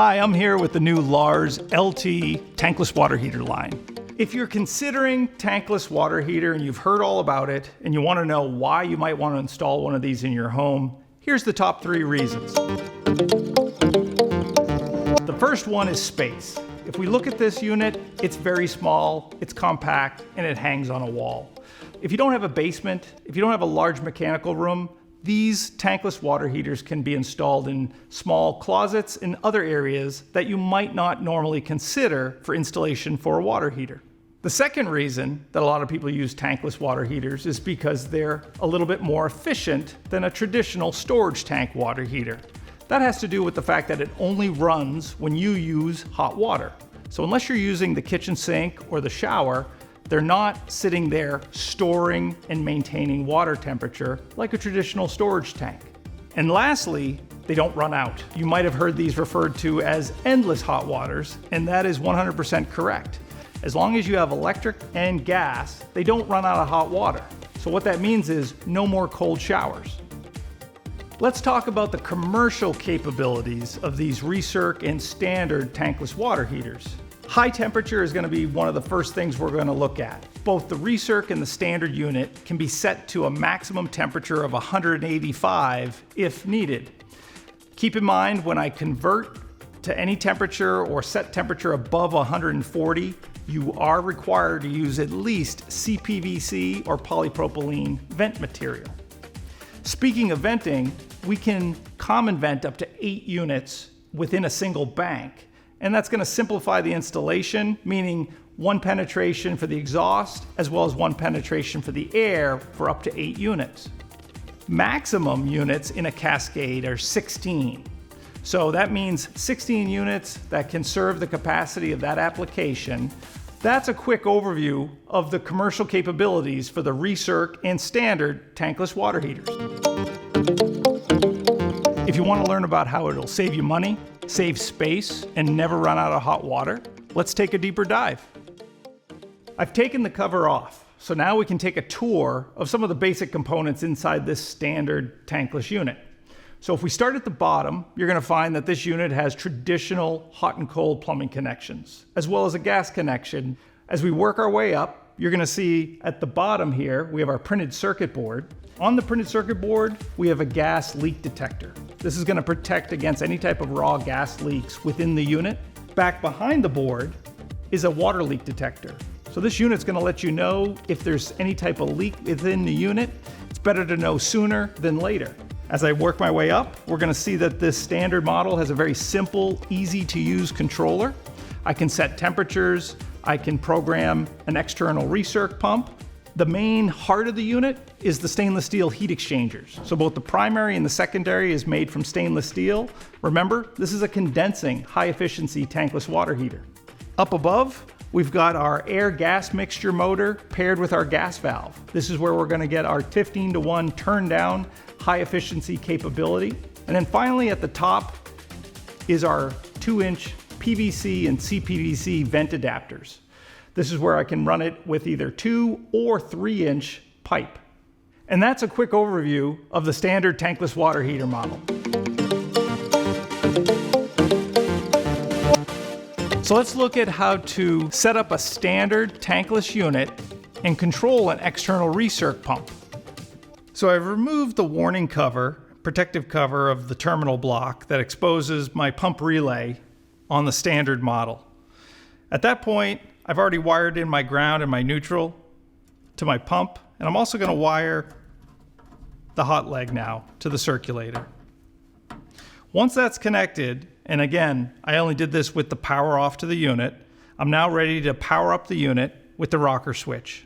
Hi, I'm here with the new Laars LT tankless water heater line. If you're considering tankless water heater and you've heard all about it and you want to know why you might want to install one of these in your home, here's the top 3 reasons. The first one is space. If we look at this unit, it's very small, it's compact, and it hangs on a wall. If you don't have a basement, if you don't have a large mechanical room, these tankless water heaters can be installed in small closets and other areas that you might not normally consider for installation for a water heater. The second reason that a lot of people use tankless water heaters is because they're a little bit more efficient than a traditional storage tank water heater. That has to do with the fact that it only runs when you use hot water. So unless you're using the kitchen sink or the shower, they're not sitting there storing and maintaining water temperature like a traditional storage tank. And lastly, they don't run out. You might have heard these referred to as endless hot waters, and that is 100% correct. As long as you have electric and gas, they don't run out of hot water. So what that means is no more cold showers. Let's talk about the commercial capabilities of these recirc and standard tankless water heaters. High temperature is going to be one of the first things we're going to look at. Both the recirc and the standard unit can be set to a maximum temperature of 185 if needed. Keep in mind, when I convert to any temperature or set temperature above 140, you are required to use at least CPVC or polypropylene vent material. Speaking of venting, we can common vent up to 8 units within a single bank. And that's going to simplify the installation, meaning one penetration for the exhaust as well as one penetration for the air for up to 8 units. Maximum units in a cascade are 16. So that means 16 units that can serve the capacity of that application. That's a quick overview of the commercial capabilities for the recirc and standard tankless water heaters. If you want to learn about how it'll save you money, save space, and never run out of hot water, let's take a deeper dive. I've taken the cover off, so now we can take a tour of some of the basic components inside this standard tankless unit. So if we start at the bottom, you're going to find that this unit has traditional hot and cold plumbing connections, as well as a gas connection. As we work our way up, you're going to see at the bottom here, we have our printed circuit board. On the printed circuit board, we have a gas leak detector. This is going to protect against any type of raw gas leaks within the unit. Back behind the board is a water leak detector. So this unit's going to let you know if there's any type of leak within the unit. It's better to know sooner than later. As I work my way up, we're going to see that this standard model has a very simple, easy to use controller. I can set temperatures. I can program an external recirc pump. The main heart of the unit is the stainless steel heat exchangers. So both the primary and the secondary is made from stainless steel. Remember, this is a condensing, high efficiency tankless water heater. Up above, we've got our air-gas mixture motor paired with our gas valve. This is where we're going to get our 15-to-1 turn down high efficiency capability. And then finally at the top is our 2-inch PVC and CPVC vent adapters. This is where I can run it with either 2 or 3-inch pipe. And that's a quick overview of the standard tankless water heater model. So let's look at how to set up a standard tankless unit and control an external recirc pump. So I've removed the warning cover, protective cover of the terminal block that exposes my pump relay on the standard model. At that point, I've already wired in my ground and my neutral to my pump, and I'm also going to wire the hot leg now to the circulator. Once that's connected, and again, I only did this with the power off to the unit, I'm now ready to power up the unit with the rocker switch.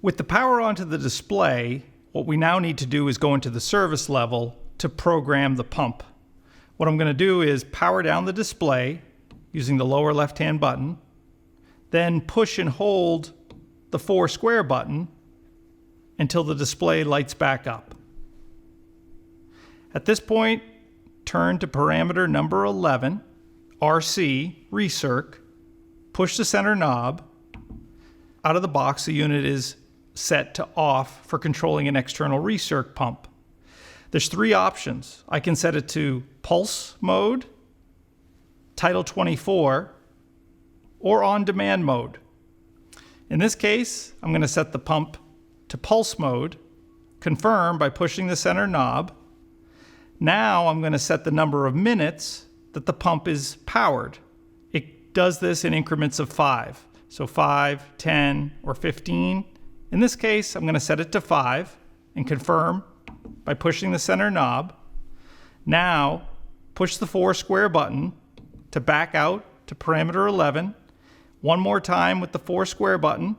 With the power onto the display, what we now need to do is go into the service level to program the pump. What I'm going to do is power down the display using the lower left-hand button, then push and hold the 4 square button until the display lights back up. At this point, turn to parameter number 11, RC, recirc, push the center knob, out of the box, the unit is set to off for controlling an external recirc pump. There's 3 options. I can set it to pulse mode, Tidal 24, or on-demand mode. In this case, I'm going to set the pump to pulse mode, confirm by pushing the center knob. Now I'm going to set the number of minutes that the pump is powered. It does this in increments of 5. So 5, 10, or 15. In this case, I'm going to set it to 5 and confirm by pushing the center knob. Now, push the 4 square button to back out to parameter 11. One more time with the 4 square button.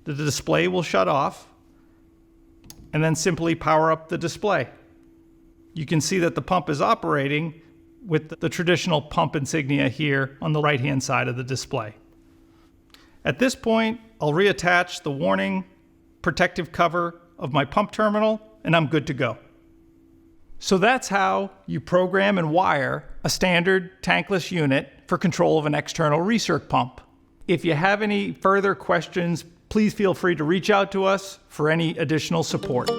The display will shut off. And then simply power up the display. You can see that the pump is operating with the traditional pump insignia here on the right-hand side of the display. At this point, I'll reattach the warning protective cover of my pump terminal, and I'm good to go. So that's how you program and wire a standard tankless unit for control of an external recirc pump. If you have any further questions, please feel free to reach out to us for any additional support.